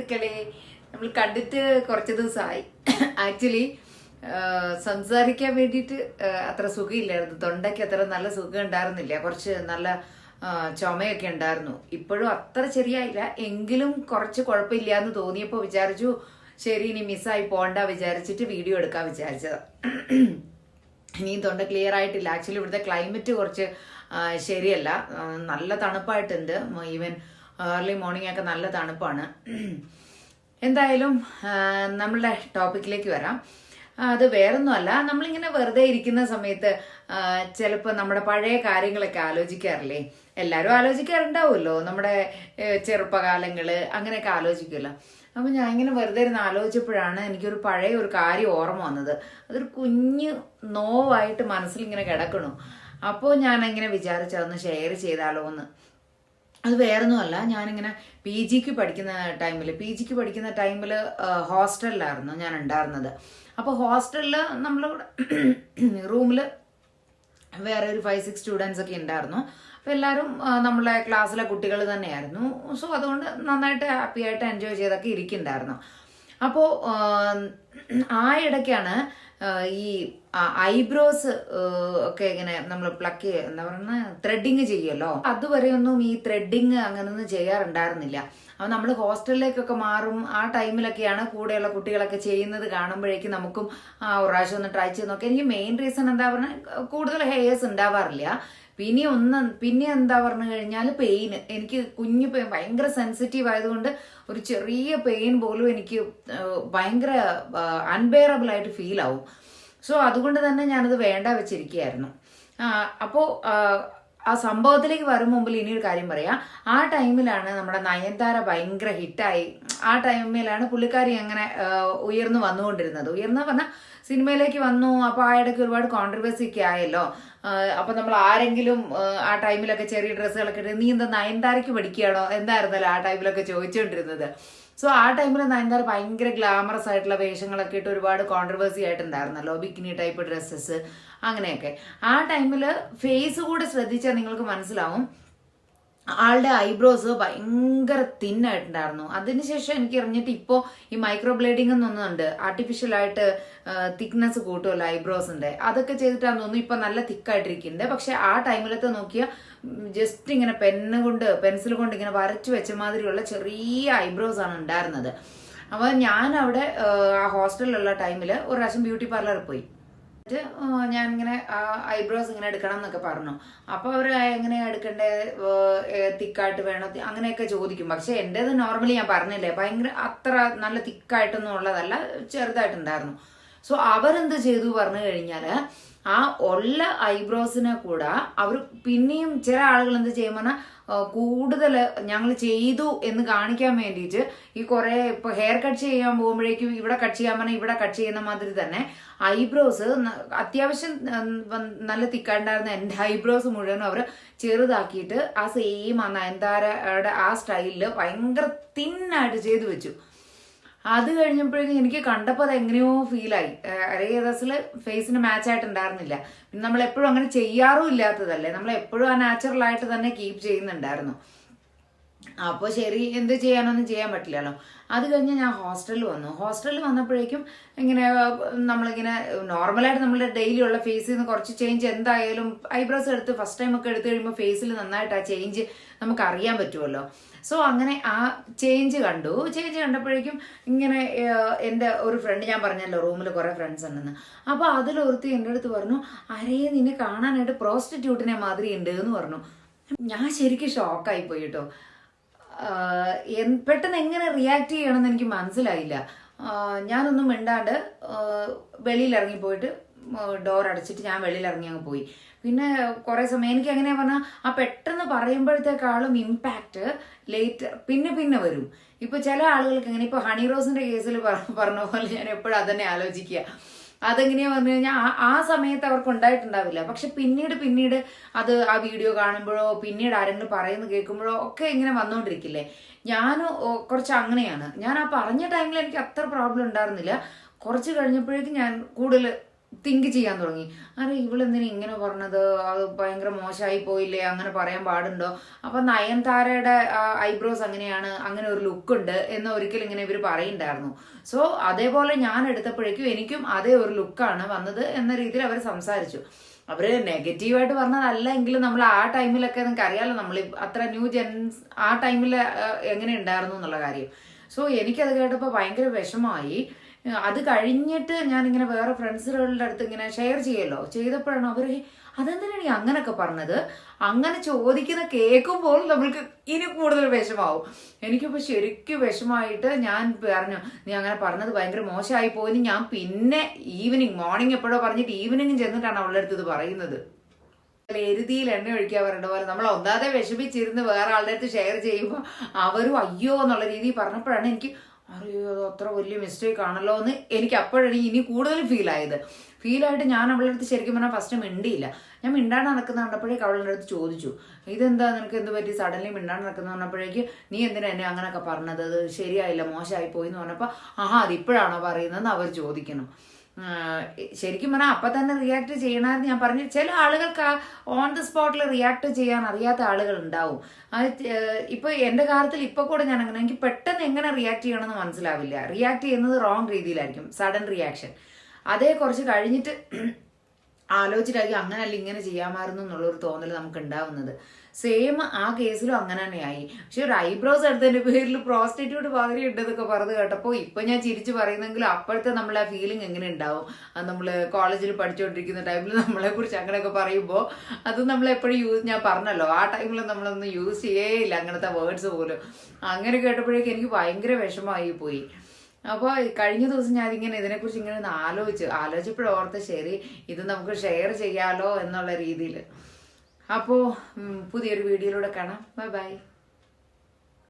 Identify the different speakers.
Speaker 1: സുഹൃത്തുക്കളെ, നമ്മൾ കണ്ടിട്ട് കുറച്ച് ദിവസമായി. ആക്ച്വലി സംസാരിക്കാൻ വേണ്ടിയിട്ട് അത്ര സുഖമില്ലായിരുന്നു. തൊണ്ടയ്ക്ക് അത്ര നല്ല സുഖം ഉണ്ടായിരുന്നില്ല. കുറച്ച് നല്ല ചുമയൊക്കെ ഉണ്ടായിരുന്നു. ഇപ്പോഴും അത്ര ശരിയായില്ല, എങ്കിലും കുറച്ച് കുഴപ്പമില്ല എന്ന് തോന്നിയപ്പോൾ വിചാരിച്ചു ശരി ഇനി മിസ്സായി പോണ്ട വിചാരിച്ചിട്ട് വീഡിയോ എടുക്കാൻ വിചാരിച്ചത്. ഇനിയും തൊണ്ട ക്ലിയർ ആയിട്ടില്ല. ആക്ച്വലി ഇവിടുത്തെ ക്ലൈമറ്റ് കുറച്ച് ശരിയല്ല, നല്ല തണുപ്പായിട്ടുണ്ട്. ഈവൻ ഏർലി മോർണിംഗ് ഒക്കെ നല്ല തണുപ്പാണ്. എന്തായാലും നമ്മളുടെ ടോപ്പിക്കിലേക്ക് വരാം. അത് വേറൊന്നുമല്ല, നമ്മളിങ്ങനെ വെറുതെ ഇരിക്കുന്ന സമയത്ത് ചിലപ്പോൾ നമ്മുടെ പഴയ കാര്യങ്ങളൊക്കെ ആലോചിക്കാറില്ലേ? എല്ലാവരും ആലോചിക്കാറുണ്ടാവുമല്ലോ, നമ്മുടെ ചെറുപ്പകാലങ്ങള് അങ്ങനെയൊക്കെ ആലോചിക്കുമല്ലോ. അപ്പം ഞാൻ ഇങ്ങനെ വെറുതെ ഇരുന്ന് ആലോചിച്ചപ്പോഴാണ് എനിക്കൊരു പഴയ ഒരു കാര്യം ഓർമ്മ വന്നത്. അതൊരു കുഞ്ഞ് നോവായിട്ട് മനസ്സിലിങ്ങനെ കിടക്കണു. അപ്പോൾ ഞാൻ ഇങ്ങനെ വിചാരിച്ചു അതൊന്ന് ഷെയർ ചെയ്താലോ എന്ന്. അത് വേറൊന്നുമല്ല, ഞാനിങ്ങനെ പി ജിക്ക് പഠിക്കുന്ന ടൈമിൽ ഹോസ്റ്റലിലായിരുന്നു ഞാൻ ഉണ്ടായിരുന്നത്. അപ്പോൾ ഹോസ്റ്റലിൽ നമ്മൾ റൂമിൽ വേറെ ഒരു 5-6 സ്റ്റുഡൻസ് ഒക്കെ ഉണ്ടായിരുന്നു. അപ്പോൾ എല്ലാവരും നമ്മളെ ക്ലാസ്സിലെ കുട്ടികൾ തന്നെയായിരുന്നു. സോ അതുകൊണ്ട് നന്നായിട്ട് ഹാപ്പി ആയിട്ട് എൻജോയ് ചെയ്തൊക്കെ ഇരിക്കുന്നുണ്ടായിരുന്നു. അപ്പോൾ ആ ഇടയ്ക്കാണ് ഈ ഐബ്രോസ് ഒക്കെ ഇങ്ങനെ നമ്മൾ പ്ലക്ക് എന്താ പറയുക ത്രെഡിങ് ചെയ്യുമല്ലോ. അതുവരെയൊന്നും ഈ ത്രെഡിങ് അങ്ങനൊന്നും ചെയ്യാറുണ്ടായിരുന്നില്ല. അപ്പോൾ നമ്മൾ ഹോസ്റ്റലിലേക്കൊക്കെ മാറും ആ ടൈമിലൊക്കെയാണ് കൂടെയുള്ള കുട്ടികളൊക്കെ ചെയ്യുന്നത് കാണുമ്പോഴേക്കും നമുക്കും ഒരു പ്രാവശ്യം ഒന്ന് ട്രൈ ചെയ്ത് നോക്കാം. എനിക്ക് മെയിൻ റീസൺ എന്താ പറഞ്ഞാൽ കൂടുതൽ ഹെയർസ് ഉണ്ടാവാറില്ല. പിന്നെ എന്താ പറഞ്ഞു കഴിഞ്ഞാൽ പെയിൻ, എനിക്ക് കുഞ്ഞു പെയിൻ ഭയങ്കര സെൻസിറ്റീവ് ആയതുകൊണ്ട് ഒരു ചെറിയ പെയിൻ പോലും എനിക്ക് ഭയങ്കര അൺബെയറബിൾ ആയിട്ട് ഫീൽ ആവും. സോ അതുകൊണ്ട് തന്നെ ഞാനത് വേണ്ട വെച്ചിരിക്കുകയായിരുന്നു. അപ്പോൾ ആ സംഭവത്തിലേക്ക് വരും മുമ്പിൽ ഇനിയൊരു കാര്യം പറയാം. ആ ടൈമിലാണ് നമ്മുടെ നയൻതാര ഭയങ്കര ഹിറ്റായി. ആ ടൈമിലാണ് പുള്ളിക്കാരി അങ്ങനെ ഉയർന്നു പറഞ്ഞാൽ സിനിമയിലേക്ക് വന്നു. അപ്പോൾ ആ ഇടയ്ക്ക് ഒരുപാട് കോൺട്രവേഴ്സി ഒക്കെ ആയല്ലോ. അപ്പൊ നമ്മൾ ആരെങ്കിലും ആ ടൈമിലൊക്കെ ചെറിയ ഡ്രസ്സുകളൊക്കെ ഇട്ട് നീ എന്താ നയൻതാരയ്ക്ക് പഠിക്കുകയാണോ എന്തായിരുന്നല്ലോ ആ ടൈമിലൊക്കെ ചോദിച്ചുകൊണ്ടിരുന്നത്. സോ ആ ടൈമിൽ നയൻതാര ഭയങ്കര ഗ്ലാമറസ് ആയിട്ടുള്ള വേഷങ്ങളൊക്കെ ഇട്ട് ഒരുപാട് കോൺട്രവേഴ്സി ആയിട്ടുണ്ടായിരുന്നല്ലോ, ബിക്കിനി ടൈപ്പ് ഡ്രസ്സസ് അങ്ങനെയൊക്കെ. ആ ടൈമിൽ ഫേസ് കൂടെ ശ്രദ്ധിച്ചാൽ നിങ്ങൾക്ക് മനസ്സിലാവും ആളുടെ ഐബ്രോസ് ഭയങ്കര തിന്നായിട്ടുണ്ടായിരുന്നു. അതിനുശേഷം എനിക്ക് അറിഞ്ഞിട്ട് ഇപ്പോൾ ഈ മൈക്രോ ബ്ലേഡിംഗ് എന്നൊന്നുണ്ട്, ആർട്ടിഫിഷ്യലായിട്ട് തിക്നെസ് കൂട്ടുമല്ലോ ഐബ്രോസിന്റെ, അതൊക്കെ ചെയ്തിട്ടാന്ന് തോന്നുന്നു ഇപ്പൊ നല്ല തിക്കായിട്ടിരിക്കുന്നുണ്ട്. പക്ഷെ ആ ടൈമിലത്തെ നോക്കിയാൽ ജസ്റ്റ് ഇങ്ങനെ പെൻസിൽ കൊണ്ട് ഇങ്ങനെ വരച്ചു വെച്ച മാതിരിയുള്ള ചെറിയ ഐബ്രോസ് ആണ് ഉണ്ടായിരുന്നത്. അപ്പോൾ ഞാൻ അവിടെ ആ ഹോസ്റ്റലിലുള്ള ടൈമിൽ ഒരു പ്രാവശ്യം ബ്യൂട്ടി പാർലറിൽ പോയി. ഞാനിങ്ങനെ ഐബ്രോസ് ഇങ്ങനെ എടുക്കണം എന്നൊക്കെ പറഞ്ഞു. അപ്പൊ അവര് എങ്ങനെയാ എടുക്കണ്ടേ, തിക്കായിട്ട് വേണോ അങ്ങനെയൊക്കെ ചോദിക്കും. പക്ഷെ എന്റേത് നോർമലി ഞാൻ പറഞ്ഞില്ലേ ഭയങ്കര അത്ര നല്ല തിക്കായിട്ടൊന്നും ഉള്ളതല്ല, ചെറുതായിട്ടുണ്ടായിരുന്നു. സോ അവരെന്ത് ചെയ്തു പറഞ്ഞു കഴിഞ്ഞാല് ആ ഉള്ള ഐബ്രോസിനെ കൂടെ അവർ പിന്നെയും ചില ആളുകൾ എന്ത് ചെയ്യുമ്പോൾ കൂടുതൽ ഞങ്ങൾ ചെയ്തു എന്ന് കാണിക്കാൻ വേണ്ടിയിട്ട് ഈ കുറെ ഇപ്പൊ ഹെയർ കട്ട് ചെയ്യാൻ പോകുമ്പോഴേക്കും ഇവിടെ കട്ട് ചെയ്യാൻ പറഞ്ഞാൽ ഇവിടെ കട്ട് ചെയ്യുന്ന മാതിരി തന്നെ ഐബ്രോസ് അത്യാവശ്യം നല്ല തിക്കാണ്ടായിരുന്ന എൻ്റെ ഐബ്രോസ് മുഴുവനും അവർ ചെറുതാക്കിയിട്ട് ആ സെയിം ആ നയൻതാരയുടെ ആ സ്റ്റൈലില് ഭയങ്കര തിന്നായിട്ട് ചെയ്തു വെച്ചു. അത് കഴിഞ്ഞപ്പോഴേക്കും എനിക്ക് കണ്ടപ്പോൾ അത് എങ്ങനെയോ ഫീലായി. അതേ ഡ്രസ്സിൽ ഫേസിന് മാച്ച് ആയിട്ടുണ്ടായിരുന്നില്ല. പിന്നെ നമ്മൾ എപ്പോഴും അങ്ങനെ ചെയ്യാറും ഇല്ലാത്തതല്ലേ, നമ്മൾ എപ്പോഴും ആ നാച്ചുറൽ ആയിട്ട് തന്നെ കീപ്പ് ചെയ്യുന്നുണ്ടായിരുന്നു. അപ്പോൾ ശരി എന്ത് ചെയ്യാനൊന്നും ചെയ്യാൻ പറ്റില്ലല്ലോ. അത് കഴിഞ്ഞ് ഞാൻ ഹോസ്റ്റലിൽ വന്നപ്പോഴേക്കും ഇങ്ങനെ നമ്മളിങ്ങനെ നോർമലായിട്ട് നമ്മുടെ ഡെയിലി ഉള്ള ഫേസിൽ നിന്ന് കുറച്ച് ചേഞ്ച് എന്തായാലും ഐബ്രോസ് എടുത്ത് ഫസ്റ്റ് ടൈം ഒക്കെ എടുത്തു കഴിയുമ്പോൾ ഫേസിൽ നന്നായിട്ട് ആ ചേഞ്ച് നമുക്ക് അറിയാൻ പറ്റുമല്ലോ. സോ അങ്ങനെ ആ ചേഞ്ച് കണ്ടപ്പോഴേക്കും ഇങ്ങനെ എൻ്റെ ഒരു ഫ്രണ്ട്, ഞാൻ പറഞ്ഞല്ലോ റൂമിൽ കുറേ ഫ്രണ്ട്സ് ഉണ്ടെന്ന്, അപ്പോൾ അതിലൊരുത്തി എൻ്റെ അടുത്ത് പറഞ്ഞു അരേ നിന്നെ കാണാനായിട്ട് പ്രോസ്റ്റിറ്റ്യൂട്ടിനെ മാതിരി ഉണ്ട് എന്ന് പറഞ്ഞു. ഞാൻ ശരിക്കും ഷോക്കായി പോയി കേട്ടോ. പെട്ടെന്ന് എങ്ങനെ റിയാക്ട് ചെയ്യണമെന്ന് എനിക്ക് മനസ്സിലായില്ല. ഞാനൊന്നും മിണ്ടാണ്ട് വെളിയിൽ ഇറങ്ങിപ്പോയിട്ട് ഡോർ അടച്ചിട്ട് ഞാൻ വെളിയിൽ ഇറങ്ങി അങ്ങ് പോയി. പിന്നെ കുറേ സമയം എനിക്ക് എങ്ങനെയാ പറഞ്ഞാൽ ആ പെട്ടെന്ന് പറയുമ്പോഴത്തേക്കാളും ഇമ്പാക്റ്റ് പിന്നെ വരും. ഇപ്പൊ ചില ആളുകൾക്ക് എങ്ങനെ ഇപ്പൊ ഹണി റോസിന്റെ കേസിൽ പറഞ്ഞ പോലെ ഞാൻ എപ്പോഴും അതന്നെ ആലോചിക്കുക. അതെങ്ങനെയാ പറഞ്ഞു കഴിഞ്ഞാൽ ആ സമയത്ത് അവർക്ക് ഉണ്ടായിട്ടുണ്ടാവില്ല. പക്ഷെ പിന്നീട് അത് ആ വീഡിയോ കാണുമ്പോഴോ പിന്നീട് ആരെങ്കിലും പറയുന്നത് കേൾക്കുമ്പോഴോ ഒക്കെ ഇങ്ങനെ വന്നുകൊണ്ടിരിക്കില്ലേ. ഞാനും കുറച്ച് അങ്ങനെയാണ്. ഞാൻ ആ പറഞ്ഞ ടൈമിൽ എനിക്ക് അത്ര പ്രോബ്ലം ഉണ്ടായിരുന്നില്ല. കുറച്ച് കഴിഞ്ഞപ്പോഴേക്കും ഞാൻ കൂടുതൽ തിങ്ക് ചെയ്യാൻ തുടങ്ങി. അരെ ഇവളെന്തിനാ ഇങ്ങനെ പറഞ്ഞത്, അത് ഭയങ്കര മോശമായി പോയില്ലേ, അങ്ങനെ പറയാൻ പാടുണ്ടോ? അപ്പൊ നയൻതാരയുടെ ഐബ്രോസ് അങ്ങനെയാണ്, അങ്ങനെ ഒരു ലുക്ക് ഉണ്ട് എന്ന് ഒരിക്കലും ഇങ്ങനെ ഇവർ പറയുണ്ടായിരുന്നു. സോ അതേപോലെ ഞാൻ എടുത്തപ്പോഴേക്കും എനിക്കും അതേ ഒരു ലുക്കാണ് വന്നത് എന്ന രീതിയിൽ അവർ സംസാരിച്ചു. അവര് നെഗറ്റീവായിട്ട് പറഞ്ഞതല്ല എങ്കിലും നമ്മൾ ആ ടൈമിലൊക്കെ നിങ്ങൾക്ക് അറിയാമല്ലോ, നമ്മൾ അത്ര ന്യൂ ജെൻസ് ആ ടൈമിൽ എങ്ങനെ ഉണ്ടായിരുന്നു എന്നുള്ള കാര്യം. സോ എനിക്കത് കേട്ടപ്പോൾ ഭയങ്കര വിഷമമായി. അത് കഴിഞ്ഞിട്ട് ഞാനിങ്ങനെ വേറെ ഫ്രണ്ട്സുകളുടെ അടുത്ത് ഇങ്ങനെ ഷെയർ ചെയ്യല്ലോ, ചെയ്തപ്പോഴാണ് അവർ അതെന്തിനാണ് ഈ അങ്ങനൊക്കെ പറഞ്ഞത്, അങ്ങനെ ചോദിക്കുന്ന കേൾക്കുമ്പോൾ നമ്മൾക്ക് ഇനി കൂടുതൽ വിഷമാവും. എനിക്കിപ്പോൾ ശരിക്കും വിഷമായിട്ട് ഞാൻ പറഞ്ഞു, നീ അങ്ങനെ പറഞ്ഞത് ഭയങ്കര മോശമായി പോയിന്ന് ഞാൻ പിന്നെ മോർണിംഗ് എപ്പോഴോ പറഞ്ഞിട്ട് ഈവനിങ്ങും ചെന്നിട്ടാണ് അവളുടെ അടുത്ത് ഇത് പറയുന്നത്. എരുതിയിൽ എണ്ണ ഒഴിക്കാൻ പറയേണ്ട പോലെ നമ്മൾ ഒന്നാതെ വിഷമിച്ചിരുന്ന് വേറെ ആളുടെ അടുത്ത് ഷെയർ ചെയ്യുമ്പോൾ അവരും അയ്യോ എന്നുള്ള രീതിയിൽ പറഞ്ഞപ്പോഴാണ് എനിക്ക് അറിയോ അത് അത്ര വലിയ മിസ്റ്റേക്ക് ആണല്ലോ എന്ന് എനിക്ക് അപ്പോഴാണ് ഇനി കൂടുതൽ ഫീലായിട്ട് ഞാൻ അവളുടെ അടുത്ത് ശരിക്കും പറഞ്ഞാൽ ഫസ്റ്റ് മിണ്ടിയില്ല. ഞാൻ മിണ്ടാണ്ട് നടക്കുന്ന കണ്ടപ്പോഴേക്ക് അവളുടെ അടുത്ത് ചോദിച്ചു, ഇതെന്താ നിനക്ക് എന്ത് പറ്റി സഡൻലി മിണ്ടാണ്ട് നടക്കുന്ന പറഞ്ഞപ്പോഴേക്ക് നീ എന്തിനാ എന്നെ അങ്ങനെയൊക്കെ പറഞ്ഞത്, അത് ശരിയായില്ല, മോശമായി പോയി എന്ന് പറഞ്ഞപ്പോൾ അതിപ്പോഴാണോ പറയുന്നതെന്ന് അവർ ചോദിക്കണം. ശരിക്കും പറഞ്ഞാൽ അപ്പം തന്നെ റിയാക്ട് ചെയ്യണമെന്ന് ഞാൻ പറഞ്ഞു. ചില ആളുകൾക്ക് ഓൺ ദ സ്പോട്ടിൽ റിയാക്ട് ചെയ്യാൻ അറിയാത്ത ആളുകൾ ഉണ്ടാവും. അത് ഇപ്പോൾ എൻ്റെ കാര്യത്തിൽ ഇപ്പോൾ കൂടെ ഞാൻ അങ്ങനെ എനിക്ക് പെട്ടെന്ന് എങ്ങനെ റിയാക്ട് ചെയ്യണമെന്ന് മനസ്സിലാവില്ല. റിയാക്ട് ചെയ്യുന്നത് റോങ് രീതിയിലായിരിക്കും, സഡൻ റിയാക്ഷൻ. അതേ കുറച്ച് കഴിഞ്ഞിട്ട് ആലോചിച്ചിട്ടായിരിക്കും അങ്ങനല്ല ഇങ്ങനെ ചെയ്യാമായിരുന്നു എന്നുള്ളൊരു തോന്നൽ നമുക്ക് ഉണ്ടാവുന്നത്. സെയിം ആ കേസിലും അങ്ങനെ തന്നെയായി. പക്ഷെ ഒരു ഐബ്രോസ് എടുത്തതിന്റെ പേരിൽ പ്രോസ്റ്റിറ്റ്യൂട്ട് മാതിരി ഉണ്ടെന്നൊക്കെ പറഞ്ഞ് കേട്ടപ്പോൾ ഇപ്പൊ ഞാൻ ചിരിച്ചു പറയുന്നെങ്കിലും അപ്പോഴത്തെ നമ്മളെ ആ ഫീലിംഗ് എങ്ങനെ ഉണ്ടാവും. അത് നമ്മൾ കോളേജിൽ പഠിച്ചുകൊണ്ടിരിക്കുന്ന ടൈമിൽ നമ്മളെ കുറിച്ച് അങ്ങനെയൊക്കെ പറയുമ്പോൾ അത് നമ്മളെപ്പോഴും ഞാൻ പറഞ്ഞല്ലോ ആ ടൈമിൽ നമ്മളൊന്നും യൂസ് ചെയ്യേയില്ല അങ്ങനത്തെ വേർഡ്സ് പോലും. അങ്ങനെ കേട്ടപ്പോഴേക്കും എനിക്ക് ഭയങ്കര വിഷമമായി പോയി. അപ്പോൾ കഴിഞ്ഞ ദിവസം ഞാനിങ്ങനെ ഇതിനെക്കുറിച്ച് ഇങ്ങനെ ഒന്ന് ആലോചിച്ചപ്പോഴോർത്ത് ശരി ഇത് നമുക്ക് ഷെയർ ചെയ്യാലോ എന്നുള്ള രീതിയിൽ. അപ്പോൾ പുതിയൊരു വീഡിയോയിലൂടെ കാണാം. Bye bye.